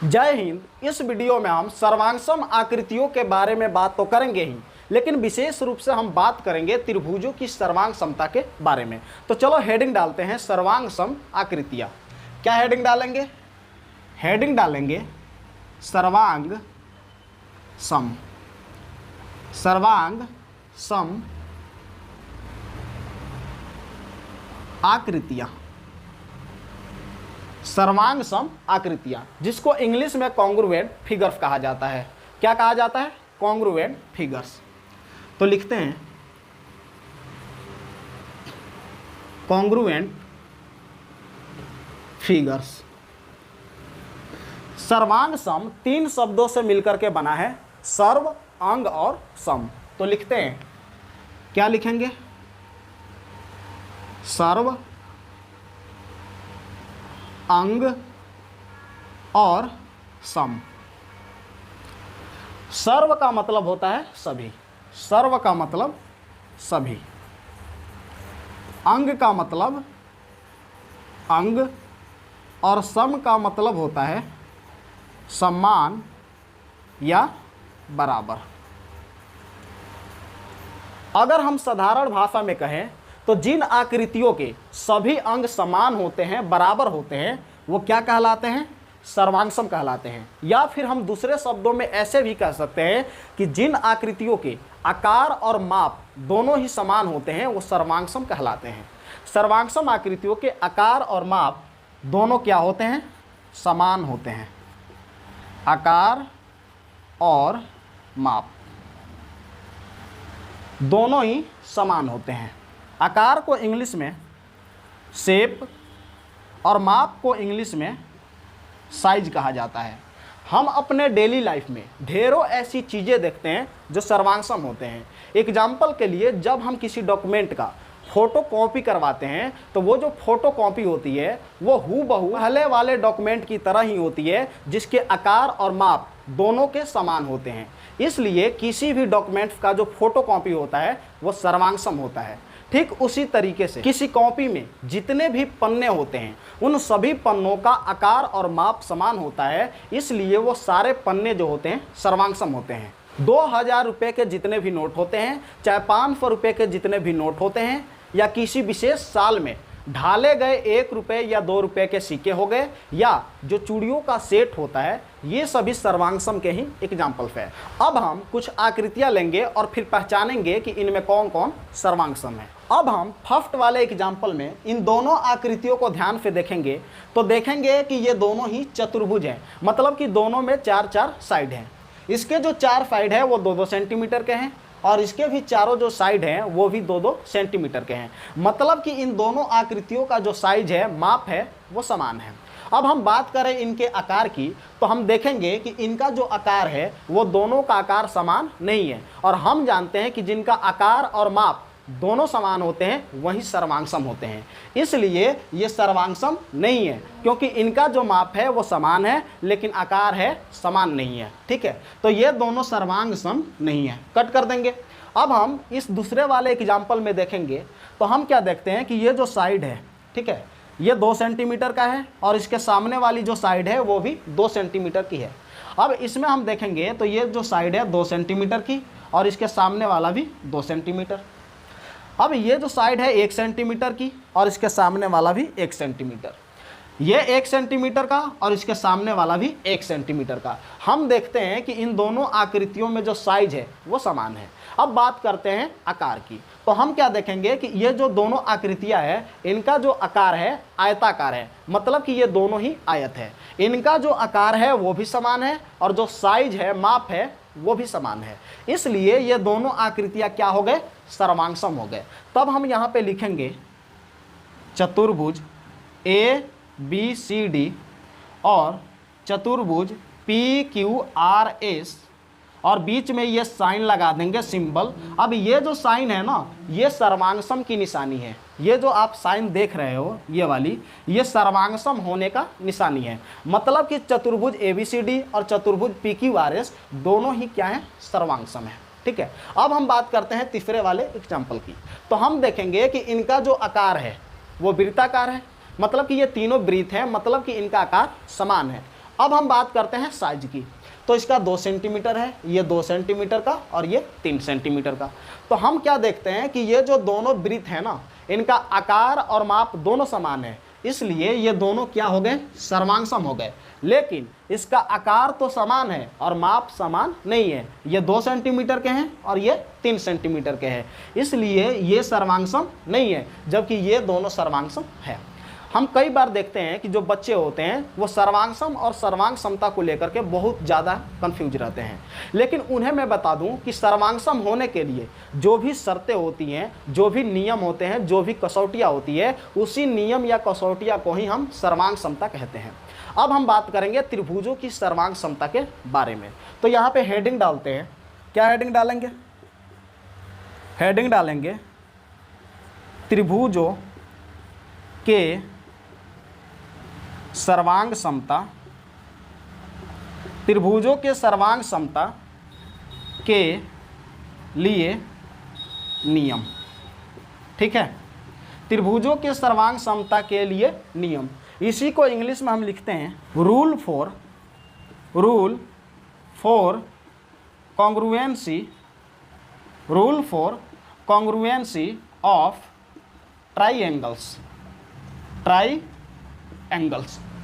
जय हिंद। इस वीडियो में हम सर्वांगसम आकृतियों के बारे में बात तो करेंगे ही, लेकिन विशेष रूप से हम बात करेंगे त्रिभुजों की सर्वांग समता के बारे में। तो चलो हेडिंग डालते हैं सर्वांगसम आकृतियाँ। क्या हेडिंग डालेंगे? हेडिंग डालेंगे सर्वांग सम। सर्वांग सम आकृतियाँ, सर्वांग सम आकृतियाँ, जिसको इंग्लिश में कॉन्ग्रुएंट फिगर्स कहा जाता है। क्या कहा जाता है? Congruent figures. तो लिखते हैं कॉन्ग्रुएंट फिगर्स। सर्वांग सम तीन शब्दों से मिलकर के बना है, सर्व, अंग और सम। तो लिखते हैं, क्या लिखेंगे? सर्व, अंग और सम। सर्व का मतलब होता है सभी, सर्व का मतलब सभी। अंग का मतलब अंग, और सम का मतलब होता है समान या बराबर। अगर हम साधारण भाषा में कहें तो जिन आकृतियों के सभी अंग समान होते हैं, बराबर होते हैं, वो क्या कहलाते हैं? सर्वांगसम कहलाते हैं। या फिर हम दूसरे शब्दों में ऐसे भी कह सकते हैं कि जिन आकृतियों के आकार और माप दोनों ही समान होते हैं, वो सर्वांगसम कहलाते हैं। सर्वांगसम आकृतियों के आकार और माप दोनों क्या होते हैं? समान होते हैं। आकार और माप दोनों ही समान होते हैं। आकार को इंग्लिश में शेप और माप को इंग्लिश में साइज कहा जाता है। हम अपने डेली लाइफ में ढेरों ऐसी चीज़ें देखते हैं जो सर्वांगसम होते हैं। एग्जाम्पल के लिए, जब हम किसी डॉक्यूमेंट का फ़ोटो कॉपी करवाते हैं तो वो जो फ़ोटो कॉपी होती है वो हूबहू पहले वाले डॉक्यूमेंट की तरह ही होती है, जिसके आकार और माप दोनों के समान होते हैं। इसलिए किसी भी डॉक्यूमेंट का जो फ़ोटो कॉपी होता है वो सर्वांगसम होता है। ठीक उसी तरीके से किसी कॉपी में जितने भी पन्ने होते हैं, उन सभी पन्नों का आकार और माप समान होता है, इसलिए वो सारे पन्ने जो होते हैं सर्वांगसम होते हैं। 2000 रुपये के जितने भी नोट होते हैं, चाहे 500 रुपये के जितने भी नोट होते हैं, या किसी विशेष साल में ढाले गए 1 रुपये या 2 रुपये के सिक्के हो गए, या जो चूड़ियों का सेट होता है, ये सभी सर्वांगसम के ही एग्जाम्पल है। अब हम कुछ आकृतियाँ लेंगे और फिर पहचानेंगे कि इनमें कौन कौन सर्वांगसम है। अब हम फर्स्ट वाले एग्जाम्पल में इन दोनों आकृतियों को ध्यान से देखेंगे तो देखेंगे कि ये दोनों ही चतुर्भुज हैं, मतलब कि दोनों में 4-4 साइड हैं। इसके जो 4 साइड है वो 2-2 सेंटीमीटर के हैं, और इसके भी चारों जो साइड हैं वो भी 2-2 सेंटीमीटर के हैं। मतलब कि इन दोनों आकृतियों का जो साइज है, माप है, वो समान है। अब हम बात करें इनके आकार की तो हम देखेंगे कि इनका जो आकार है वो दोनों का आकार समान नहीं है, और हम जानते हैं कि जिनका आकार और माप दोनों समान होते हैं वही सर्वांगसम होते हैं। इसलिए ये सर्वांगसम नहीं है, क्योंकि इनका जो माप है वो समान है लेकिन आकार है समान नहीं है। ठीक है, तो ये दोनों सर्वांगसम नहीं है, कट कर देंगे। अब हम इस दूसरे वाले एग्जाम्पल में देखेंगे तो हम क्या देखते हैं कि ये जो साइड है, ठीक है, ये 2 सेंटीमीटर का है, और इसके सामने वाली जो साइड है वो भी 2 सेंटीमीटर की है। अब इसमें हम देखेंगे तो ये जो साइड है 2 सेंटीमीटर की, और इसके सामने वाला भी 2 सेंटीमीटर। अब ये जो साइड है 1 सेंटीमीटर की, और इसके सामने वाला भी 1 सेंटीमीटर। ये 1 सेंटीमीटर का और इसके सामने वाला भी 1 सेंटीमीटर का। हम देखते हैं कि इन दोनों आकृतियों में जो साइज है वो समान है। अब बात करते हैं आकार की, तो हम क्या देखेंगे कि ये जो दोनों आकृतियां हैं, इनका जो आकार है आयताकार है, मतलब कि ये दोनों ही आयत है। इनका जो आकार है वो भी समान है, और जो साइज है, माप है, वो भी समान है। इसलिए ये दोनों आकृतियां क्या हो गए? सर्वांगसम हो गए। तब हम यहाँ पे लिखेंगे चतुर्भुज ABCD और चतुर्भुज PQRS, और बीच में ये साइन लगा देंगे, सिंबल। अब ये जो साइन है ना, ये सर्वांगसम की निशानी है। ये जो आप साइन देख रहे हो, ये वाली, ये सर्वांगसम होने का निशानी है। मतलब कि चतुर्भुज ABCD और चतुर्भुज PQRS दोनों ही क्या है? सर्वांगसम है। ठीक है, अब हम बात करते हैं तीसरे वाले एग्जाम्पल की। तो हम देखेंगे कि इनका जो आकार है वो वृत्ताकार है, मतलब कि ये तीनों वृत्त हैं, मतलब कि इनका आकार समान है। अब हम बात करते हैं साइज की। तो इसका 2 सेंटीमीटर है, ये 2 सेंटीमीटर का और ये 3 सेंटीमीटर का। तो हम क्या देखते हैं कि ये जो दोनों वृत्त है ना, इनका आकार और माप दोनों समान है, इसलिए ये दोनों क्या हो गए, सर्वांग-सम हो गए। लेकिन इसका आकार तो समान है और माप समान नहीं है, ये 2 सेंटीमीटर के हैं और ये 3 सेंटीमीटर के हैं, इसलिए ये सर्वांग-सम नहीं है, जबकि ये दोनों सर्वांग-सम है। हम कई बार देखते हैं कि जो बच्चे होते हैं वो सर्वांग-सम और सर्वांग समता को लेकर के बहुत ज़्यादा कंफ्यूज रहते हैं, लेकिन उन्हें मैं बता दूं कि सर्वांग-सम होने के लिए जो भी शर्तें होती हैं, जो भी नियम होते हैं, जो भी कसौटियाँ होती है, उसी नियम या कसौटियाँ को ही हम सर्वांग समता कहते हैं। अब हम बात करेंगे त्रिभुजों की सर्वांग समता के बारे में। तो यहाँ पे हेडिंग डालते हैं, क्या हेडिंग डालेंगे, हेडिंग डालेंगे त्रिभुजों के सर्वांग समता, त्रिभुजों के सर्वांग समता के लिए नियम। ठीक है, त्रिभुजों के सर्वांग समता के लिए नियम, इसी को इंग्लिश में हम लिखते हैं रूल फॉर कॉन्ग्रुएंसी ऑफ ट्राइएंगल्स।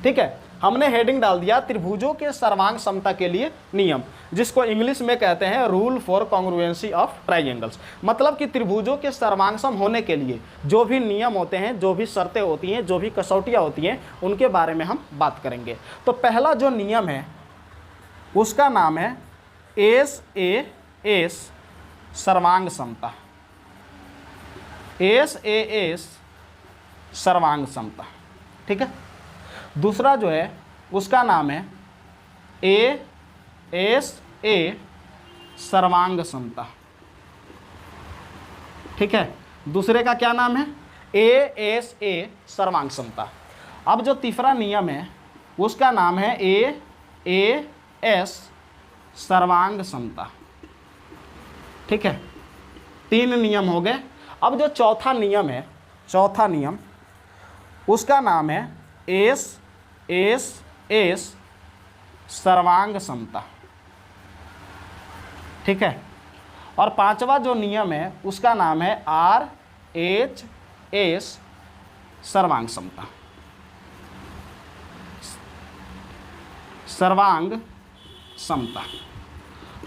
ठीक है, हमने हेडिंग डाल दिया त्रिभुजों के सर्वांग समता के लिए नियम, जिसको इंग्लिश में कहते हैं रूल फॉर कॉन्ग्रुएंसी ऑफ ट्राइएंगल्स। मतलब कि त्रिभुजों के सर्वांग-सम होने के लिए जो भी नियम होते हैं, जो भी शर्तें होती हैं, जो भी कसौटियाँ होती हैं, उनके बारे में हम बात करेंगे। तो पहला जो नियम है उसका नाम है SAS सर्वांग समता, SAS सर्वांग समता। ठीक है, दूसरा जो है उसका नाम है ASA सर्वांग समता। ठीक है, दूसरे का क्या नाम है, ASA सर्वांग समता। अब जो तीसरा नियम है उसका नाम है AAS सर्वांग समता। ठीक है, 3 नियम हो गए। अब जो चौथा नियम है, चौथा नियम उसका नाम है SAS सर्वांग समता। ठीक है, और पांचवा जो नियम है उसका नाम है RHS सर्वांग समता, सर्वांग समता।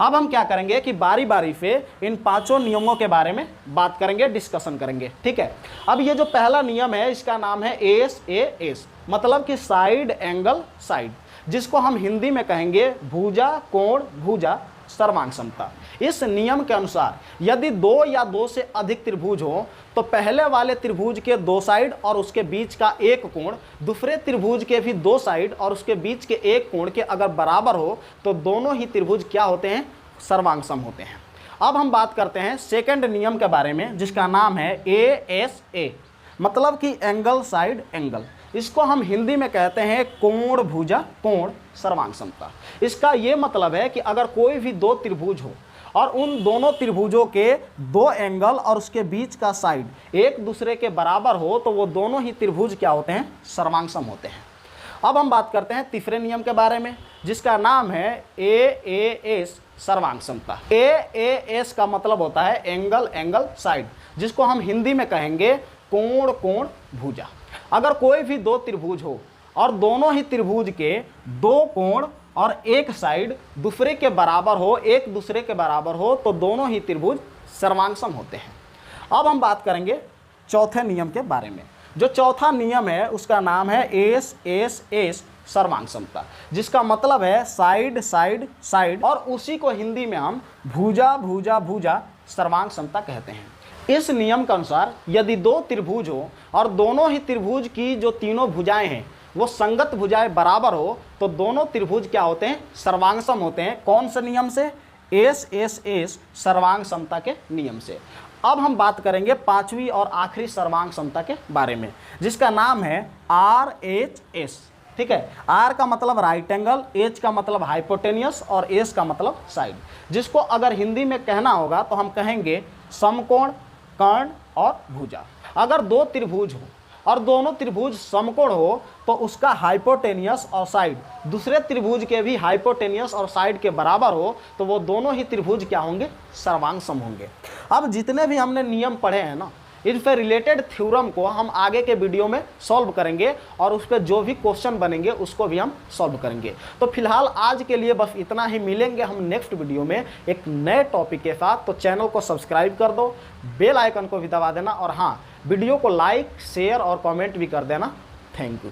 अब हम क्या करेंगे कि बारी बारी से इन पांचों नियमों के बारे में बात करेंगे, डिस्कशन करेंगे। ठीक है, अब ये जो पहला नियम है इसका नाम है SAS, मतलब कि साइड एंगल साइड, जिसको हम हिंदी में कहेंगे भुजा कोण भुजा सर्वांग समता। इस नियम के अनुसार यदि 2 या 2 से अधिक त्रिभुज हो तो पहले वाले त्रिभुज के 2 साइड और उसके बीच का एक कोण दूसरे त्रिभुज के भी 2 साइड और उसके बीच के एक कोण के अगर बराबर हो तो दोनों ही त्रिभुज क्या होते हैं, सर्वांग सम होते हैं। अब हम बात करते हैं सेकंड नियम के बारे में, जिसका नाम है ASA, मतलब कि एंगल साइड एंगल। इसको हम हिंदी में कहते हैं कोण भुजा कोण सर्वांग समता। इसका ये मतलब है कि अगर कोई भी 2 त्रिभुज हो और उन दोनों त्रिभुजों के 2 एंगल और उसके बीच का साइड एक दूसरे के बराबर हो तो वो दोनों ही त्रिभुज क्या होते हैं, सर्वांग सम होते हैं। अब हम बात करते हैं तीसरे नियम के बारे में, जिसका नाम है AAS सर्वांग समता। AAS का मतलब होता है एंगल एंगल साइड, जिसको हम हिंदी में कहेंगे कोण कोण भुजा। अगर कोई भी 2 त्रिभुज हो और दोनों ही त्रिभुज के 2 कोण और एक साइड दूसरे के बराबर हो, एक दूसरे के बराबर हो, तो दोनों ही त्रिभुज सर्वांग सम होते हैं। अब हम बात करेंगे चौथे नियम के बारे में। जो चौथा नियम है उसका नाम है ASS सर्वांग समता, जिसका मतलब है साइड साइड साइड, और उसी को हिंदी में हम भुजा भुजा भुजा सर्वांग समता कहते हैं। इस नियम के अनुसार यदि 2 त्रिभुज हो और दोनों ही त्रिभुज की जो तीनों भुजाएं हैं वो संगत भुजाएं बराबर हो तो दोनों त्रिभुज क्या होते हैं, सर्वांग सम होते हैं। कौन से नियम से, ASS सर्वांग समता के नियम से। अब हम बात करेंगे पांचवी और आखिरी सर्वांग समता के बारे में, जिसका नाम है RHS। ठीक है, R का मतलब राइट एंगल, H का मतलब हाइपोटेनियस और S का मतलब साइड, जिसको अगर हिंदी में कहना होगा तो हम कहेंगे समकोण, कर्ण और भुजा। अगर 2 त्रिभुज हो और दोनों त्रिभुज समकोण हो तो उसका हाइपोटेनियस और साइड दूसरे त्रिभुज के भी हाइपोटेनियस और साइड के बराबर हो तो वो दोनों ही त्रिभुज क्या होंगे, सर्वांग सम होंगे। अब जितने भी हमने नियम पढ़े हैं ना, इन पे रिलेटेड थ्योरम को हम आगे के वीडियो में सॉल्व करेंगे और उस पर जो भी क्वेश्चन बनेंगे उसको भी हम सॉल्व करेंगे। तो फिलहाल आज के लिए बस इतना ही, मिलेंगे हम नेक्स्ट वीडियो में एक नए टॉपिक के साथ। तो चैनल को सब्सक्राइब कर दो, बेल आइकन को भी दबा देना और हाँ, वीडियो को लाइक शेयर और कमेंट भी कर देना। Thank you.